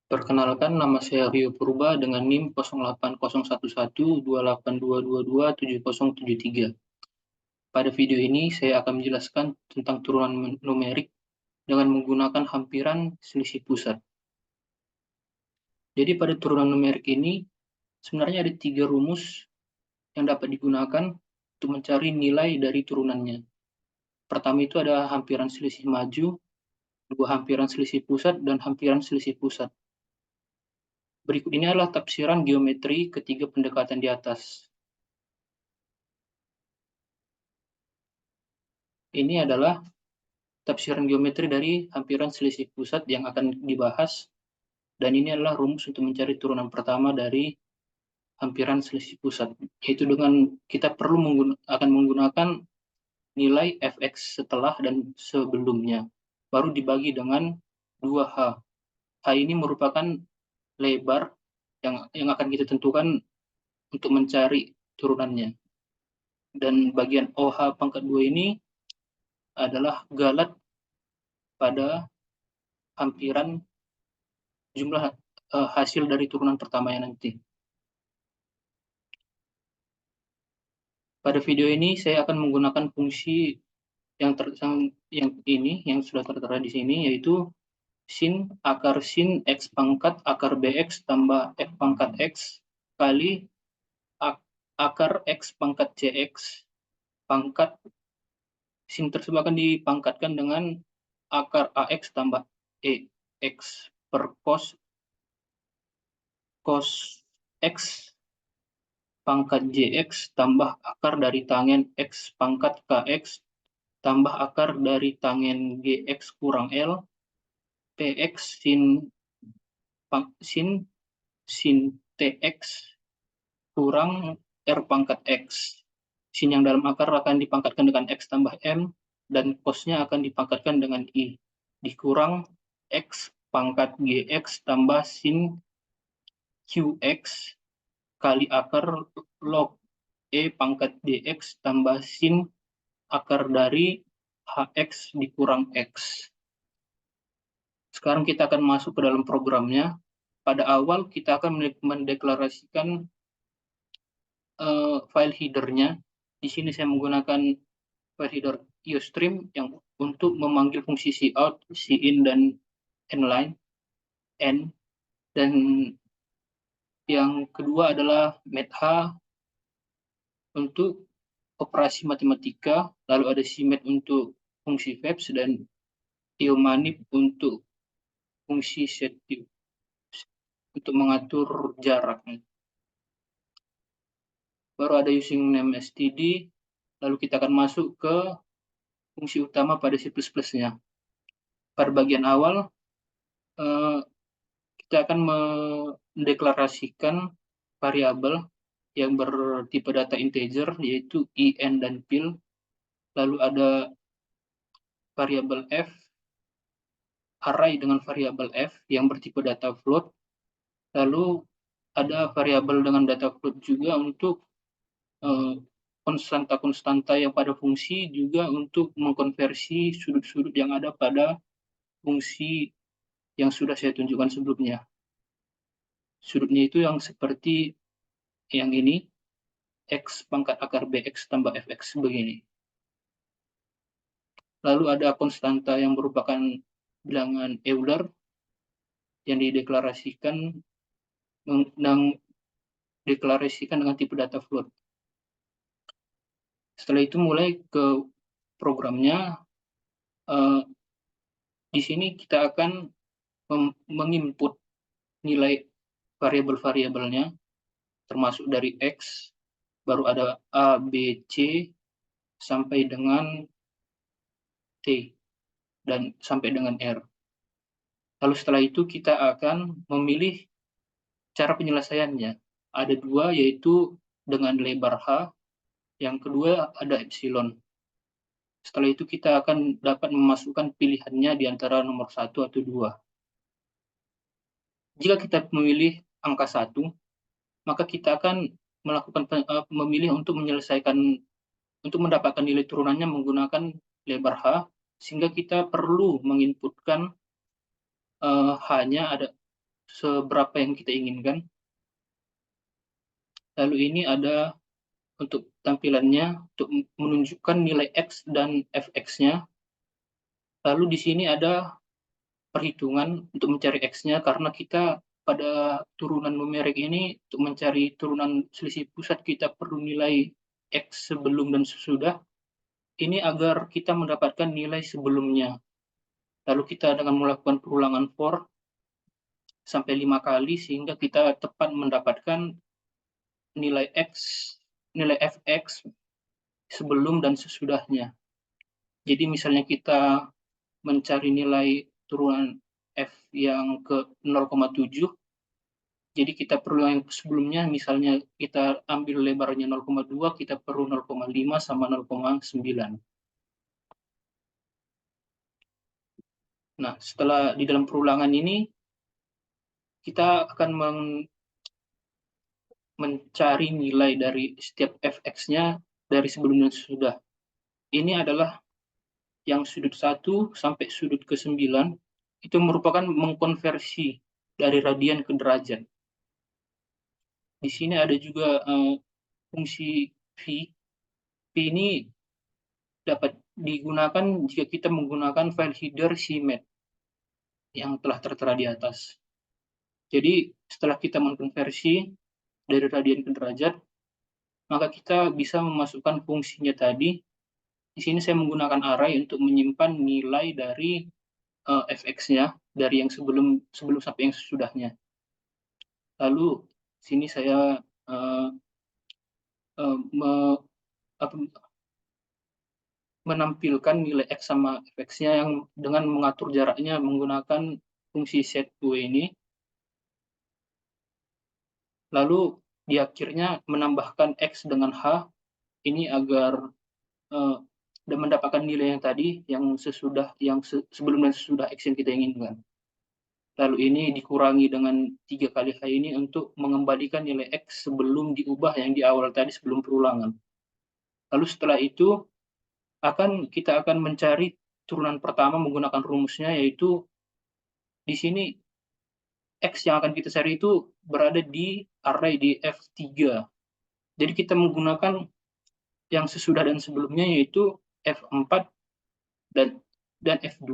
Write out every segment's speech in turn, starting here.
Perkenalkan, nama saya Rio Purba dengan NIM 08011282227073. Pada video ini, saya akan menjelaskan tentang turunan numerik dengan menggunakan hampiran selisih pusat. Jadi pada turunan numerik ini, sebenarnya ada 3 rumus yang dapat digunakan untuk mencari nilai dari turunannya. Pertama itu ada hampiran selisih maju, dua hampiran selisih pusat, dan hampiran selisih pusat. Berikut ini adalah tafsiran geometri ketiga pendekatan di atas. Ini adalah tafsiran geometri dari hampiran selisih pusat yang akan dibahas, dan ini adalah rumus untuk mencari turunan pertama dari hampiran selisih pusat, yaitu dengan kita perlu akan menggunakan nilai fx setelah dan sebelumnya, baru dibagi dengan 2h. H ini merupakan lebar yang akan kita tentukan untuk mencari turunannya. Dan bagian OH pangkat 2 ini adalah galat pada hampiran jumlah hasil dari turunan pertamanya nanti. Pada video ini saya akan menggunakan fungsi yang sudah tertera di sini, yaitu sin akar sin x pangkat akar bx tambah f pangkat x kali akar x pangkat cx pangkat sin tersebut akan dipangkatkan dengan akar ax tambah ex per cos x pangkat jx tambah akar dari tangen x pangkat kx tambah akar dari tangen gx kurang L px sin tx kurang r pangkat x. Sin yang dalam akar akan dipangkatkan dengan x tambah m, dan cosnya akan dipangkatkan dengan i, dikurang x pangkat gx tambah sin qx kali akar log e pangkat dx tambah sin akar dari hx dikurang x. Sekarang kita akan masuk ke dalam programnya. Pada awal kita akan mendeklarasikan file header-nya. Di sini saya menggunakan file header iostream yang untuk memanggil fungsi cout, cin, dan nline, n. Dan yang kedua adalah math untuk operasi matematika, lalu ada cmet untuk fungsi verbs, dan iomanip untuk fungsi setDiff untuk mengatur jarak. Baru ada using name std, lalu kita akan masuk ke fungsi utama pada C++-nya. Pada bagian awal, kita akan mendeklarasikan variabel yang bertipe data integer, yaitu in dan pil. Lalu ada variabel f, array dengan variabel f yang bertipe data float. Lalu ada variabel dengan data float juga untuk konstanta-konstanta yang pada fungsi, juga untuk mengkonversi sudut-sudut yang ada pada fungsi yang sudah saya tunjukkan sebelumnya. Sudutnya itu yang seperti yang ini, x pangkat akar bx tambah fx begini. Lalu ada konstanta yang merupakan bilangan Euler yang dideklarasikan dengan tipe data float. Setelah itu mulai ke programnya. Di sini kita akan menginput nilai variabel-variabelnya, termasuk dari x, baru ada a, b, c, sampai dengan t, dan sampai dengan r. Lalu setelah itu kita akan memilih cara penyelesaiannya. Ada dua, yaitu dengan lebar h, yang kedua ada epsilon. Setelah itu kita akan dapat memasukkan pilihannya di antara nomor 1 atau 2. Jika kita memilih angka 1, maka kita akan memilih untuk mendapatkan nilai turunannya menggunakan lebar h, sehingga kita perlu menginputkan h-nya seberapa yang kita inginkan. Lalu ini ada untuk tampilannya, untuk menunjukkan nilai X dan Fx-nya. Lalu di sini ada perhitungan untuk mencari X-nya, karena kita pada turunan numerik ini, untuk mencari turunan selisih pusat, kita perlu nilai X sebelum dan sesudah. Ini agar kita mendapatkan nilai sebelumnya. Lalu kita dengan melakukan perulangan for sampai 5 kali, sehingga kita tepat mendapatkan nilai X, nilai Fx sebelum dan sesudahnya. Jadi misalnya kita mencari nilai turunan F yang ke 0,7, jadi kita perlu yang sebelumnya, misalnya kita ambil lebarnya 0,2, kita perlu 0,5 sama 0,9. Nah, setelah di dalam perulangan ini, kita akan mencari nilai dari setiap Fx-nya dari sebelum dan sesudah. Ini adalah yang sudut 1 sampai sudut ke-9, itu merupakan mengkonversi dari radian ke derajat. Di sini ada juga fungsi V. V ini dapat digunakan jika kita menggunakan file header CMAT yang telah tertera di atas. Jadi setelah kita mengkonversi dari radian ke derajat, maka kita bisa memasukkan fungsinya tadi. Di sini saya menggunakan array untuk menyimpan nilai dari Fx-nya dari yang sebelum sampai yang sesudahnya. Lalu sini saya menampilkan nilai X sama Fx-nya yang dengan mengatur jaraknya menggunakan fungsi setQ ini. Lalu di akhirnya menambahkan X dengan H ini agar dan mendapatkan nilai yang tadi yang sebelum dan sesudah X yang kita inginkan. Lalu ini dikurangi dengan 3 kali H ini untuk mengembalikan nilai X sebelum diubah yang di awal tadi sebelum perulangan. Lalu setelah itu kita akan mencari turunan pertama menggunakan rumusnya, yaitu di sini X yang akan kita cari itu berada di array di F3. Jadi kita menggunakan yang sesudah dan sebelumnya, yaitu F4 dan F2.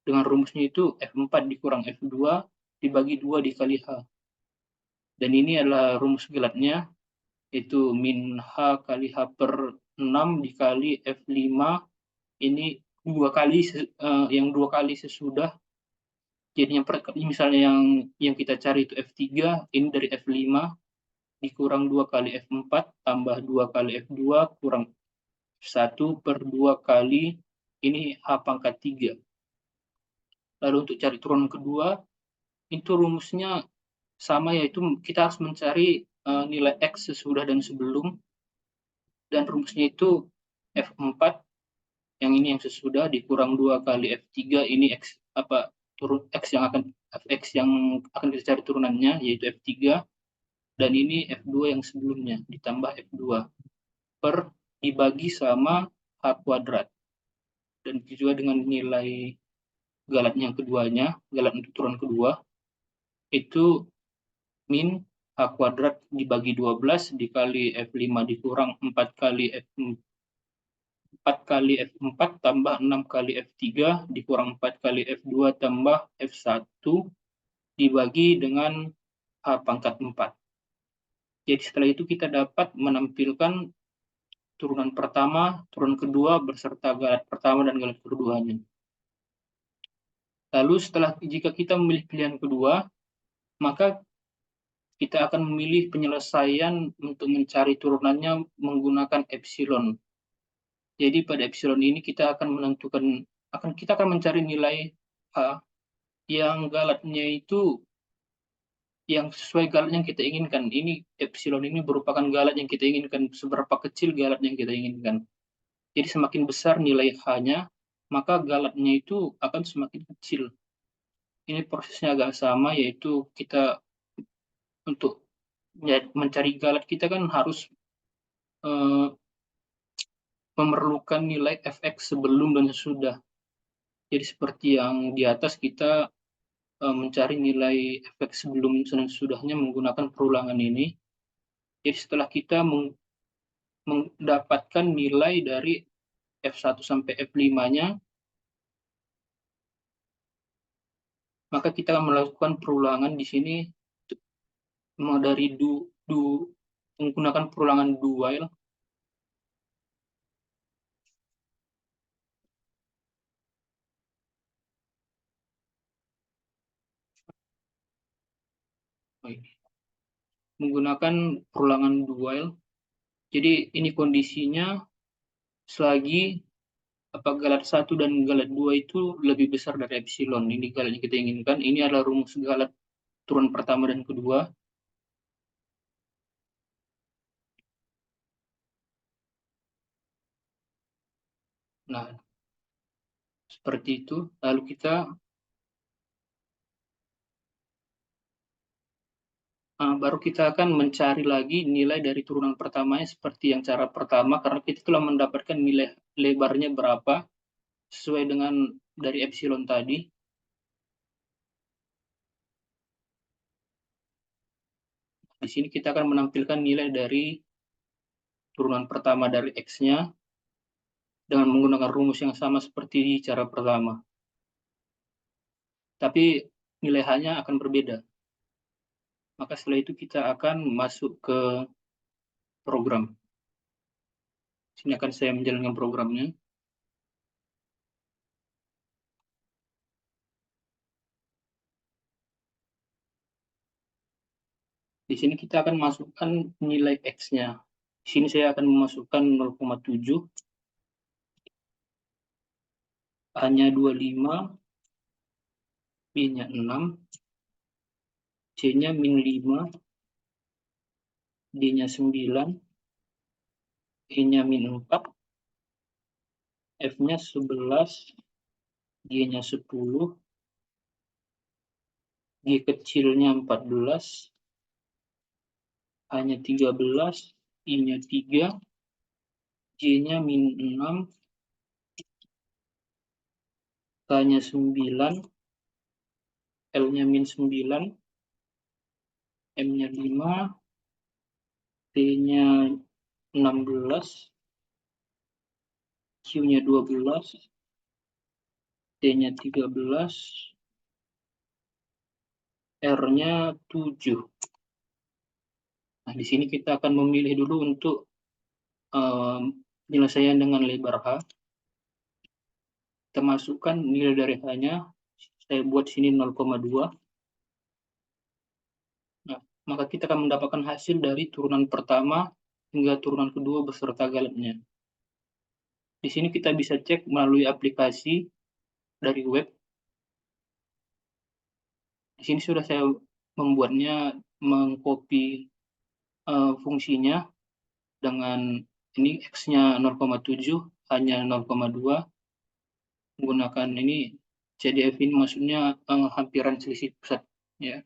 Dengan rumusnya itu F4 dikurang F2 dibagi 2 dikali H. Dan ini adalah rumus gelatnya, yaitu min H kali H per 6 dikali F5. Ini 2 kali, yang 2 kali sesudah. Jadi misalnya yang kita cari itu F3, ini dari F5 dikurang 2 kali F4 tambah 2 kali F2 kurang 1 per 2 kali ini H pangkat 3. Lalu untuk cari turunan kedua, itu rumusnya sama, yaitu kita harus mencari nilai X sesudah dan sebelum, dan rumusnya itu F4, yang ini yang sesudah, dikurang 2 kali F3, ini X yang akan kita cari turunannya, yaitu F3, dan ini F2 yang sebelumnya, ditambah F2 per dibagi sama H kuadrat. Dan juga dengan nilai galat yang keduanya, galat untuk turunan kedua, itu min H kuadrat dibagi 12 dikali F5 dikurang 4 kali F4 tambah 6 kali F3 dikurang 4 kali F2 tambah F1 dibagi dengan H pangkat 4. Jadi setelah itu kita dapat menampilkan turunan pertama, turunan kedua, beserta galat pertama dan galat keduanya. Lalu jika kita memilih pilihan kedua, maka kita akan memilih penyelesaian untuk mencari turunannya menggunakan epsilon. Jadi pada epsilon ini kita akan mencari nilai H yang galatnya itu yang sesuai galat yang kita inginkan. Ini epsilon ini merupakan galat yang kita inginkan, seberapa kecil galat yang kita inginkan. Jadi semakin besar nilai H-nya, maka galatnya itu akan semakin kecil. Ini prosesnya agak sama, yaitu kita untuk mencari galat kita kan harus memerlukan nilai Fx sebelum dan sesudah. Jadi seperti yang di atas, kita mencari nilai efek sebelum dan sesudahnya menggunakan perulangan ini. Jadi setelah kita mendapatkan nilai dari F1 sampai F5-nya, maka kita akan melakukan perulangan di sini dari menggunakan perulangan do while. Menggunakan perulangan do while. Jadi ini kondisinya selagi galat 1 dan galat 2 itu lebih besar dari epsilon. Ini galat yang kita inginkan. Ini adalah rumus galat turun pertama dan kedua. Nah, seperti itu. Lalu kita baru kita akan mencari lagi nilai dari turunan pertamanya seperti yang cara pertama, karena kita telah mendapatkan nilai lebarnya berapa sesuai dengan dari epsilon tadi. Di sini kita akan menampilkan nilai dari turunan pertama dari X-nya dengan menggunakan rumus yang sama seperti di cara pertama. Tapi nilai H-nya akan berbeda. Maka setelah itu kita akan masuk ke program. Sini akan saya menjalankan programnya. Di sini kita akan masukkan nilai X-nya. Di sini saya akan memasukkan 0,7, A-nya 25, B-nya 6, C-nya min 5, D-nya 9, E-nya min 4, F-nya 11, G-nya 10, G kecilnya 14, A-nya 13, I-nya 3, J-nya min 6, K-nya 9, L-nya min 9, M-nya 5, T-nya 16, Q-nya 12, T-nya 13, R-nya 7. Nah, di sini kita akan memilih dulu untuk penyelesaian dengan lebar H. Kita masukkan nilai dari H-nya. Saya buat sini 0,2. Nah, maka kita akan mendapatkan hasil dari turunan pertama hingga turunan kedua beserta galatnya. Di sini kita bisa cek melalui aplikasi dari web. Di sini sudah saya membuatnya, mengcopy fungsinya dengan ini X-nya 0,7, hanya 0,2. Menggunakan ini CDF ini maksudnya hampiran selisih pusat, ya.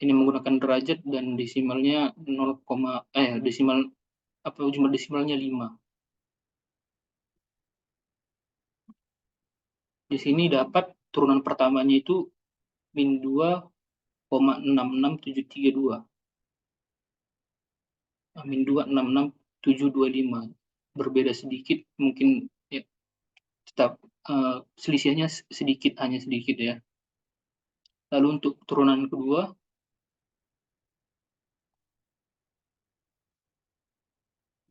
Ini menggunakan derajat dan desimalnya 0, desimal jumlah desimalnya 5. Di sini dapat turunan pertamanya itu min 2,66732. Min 2,66725. Berbeda sedikit, mungkin ya, tetap selisihnya sedikit, hanya sedikit ya. Lalu untuk turunan kedua,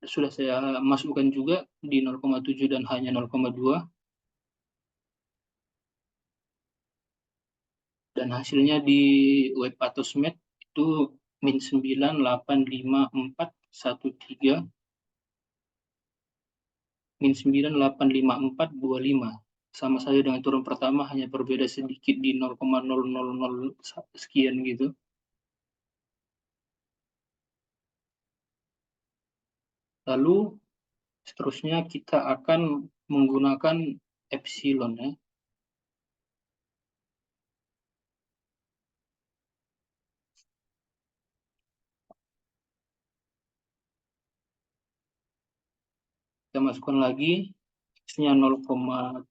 sudah saya masukkan juga di 0,7 dan hanya 0,2. Dan hasilnya di web Atosmed itu min 9854113, min 9854425. Sama saja dengan turun pertama, hanya berbeda sedikit di 0,000 sekian gitu. Lalu seterusnya kita akan menggunakan epsilon ya. Kita masukkan lagi X-nya 0,7,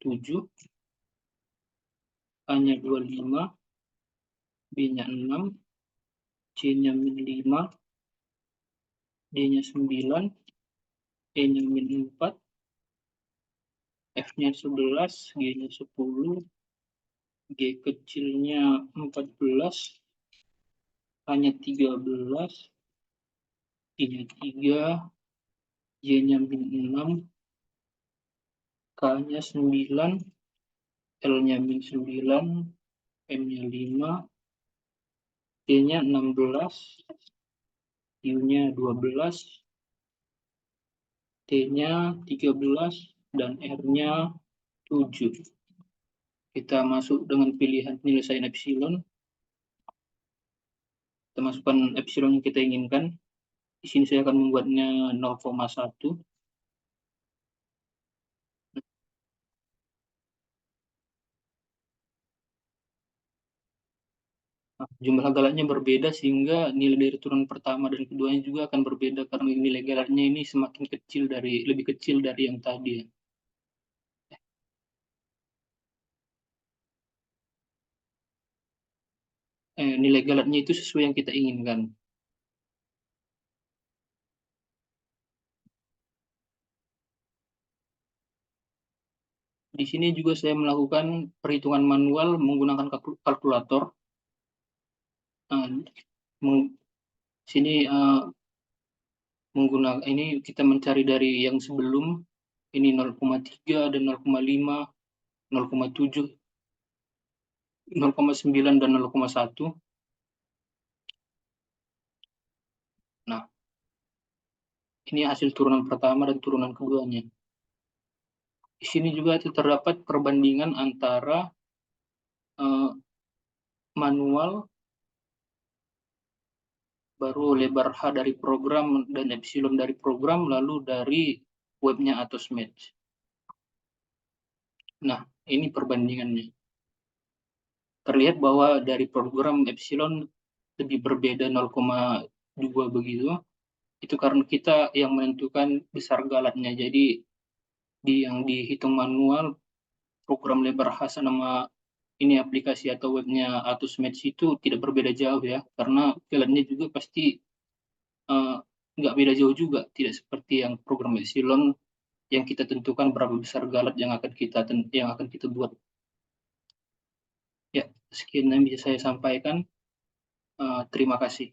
A-nya 25, B-nya 6, C-nya min 5, D-nya 9, E-nya min 4, F-nya 11, G-nya 10, G kecilnya 14, A-nya 13, I-nya 3, Y-nya min 6, K-nya 9, L-nya min 9, M-nya 5, T-nya 16, U-nya 12, T-nya 13, dan R-nya 7. Kita masuk dengan pilihan penyelesaian epsilon. Kita masukkan epsilon yang kita inginkan. Di sini saya akan membuatnya 0,1. Nah, jumlah galatnya berbeda sehingga nilai dari turunan pertama dan keduanya juga akan berbeda karena nilai galatnya ini semakin kecil lebih kecil dari yang tadi ya. Nilai galatnya itu sesuai yang kita inginkan. Di sini juga saya melakukan perhitungan manual menggunakan kalkulator. Sini menggunakan ini kita mencari dari yang sebelum ini 0,3 dan 0,5, 0,7, 0,9 dan 0,1. Nah, ini hasil turunan pertama dan turunan keduanya. Di sini juga terdapat perbandingan antara manual baru lebar H dari program dan epsilon dari program lalu dari webnya Atosmatch. Nah, ini perbandingannya. Terlihat bahwa dari program epsilon lebih berbeda 0,2 begitu. Itu karena kita yang menentukan besar galatnya. Jadi yang dihitung manual program lebar H nama ini aplikasi atau webnya Atosmatch itu tidak berbeda jauh ya, karena galatnya juga pasti nggak beda jauh juga, tidak seperti yang program epsilon yang kita tentukan berapa besar galat yang akan kita buat. Ya, sekian yang bisa saya sampaikan. Terima kasih.